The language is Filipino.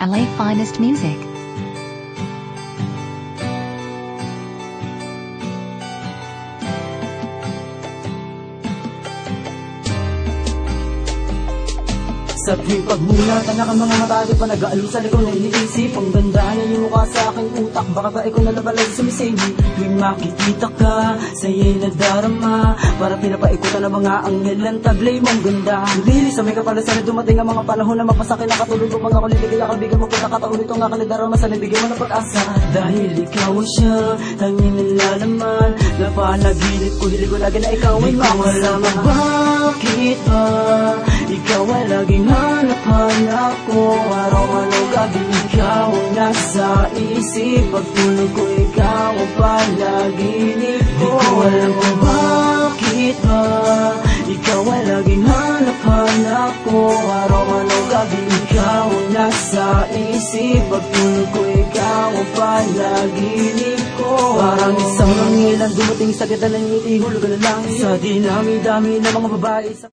LA Finest Music. Sa tuwing pagmulatan na ka mga mata, pa nag-aalusan ikaw na iniisip. Ang ganda na yung mukha sa aking utak, baka ba ikaw nalabalag sa misegi. Tuwing makikita ka, sa'yo'y nadarama, para pinapaikutan ng mga anghel ang taglay mong ganda. Lili sa may kapalasan na dumating ang mga panahon na mapasakin na katulog mo mga kuliligay na kabigyan mo pagkakataon ito nga kalidarama sa nabigyan mo ng pag-asa. Dahil ikaw ang siya, tanging nalalaman, na panaginip ko, hilig ko lagi na ikaw ay makasaman. Bakit ba ikaw ay laging hanap-hanap ko? Araw-araw gabi ikaw ang nasa isip, pagtulog ko ikaw ang panaginip ko. Di ko alam kung bakit ba ikaw ay laging hanap-hanap ko. Araw-araw gabi ikaw ang nasa isip, pagtulog ko ikaw ang panaginip ko. Parang isang langilan dumating sa ganda ng ngiti, hulugan na lang sa dinami-dami ng mga babae sa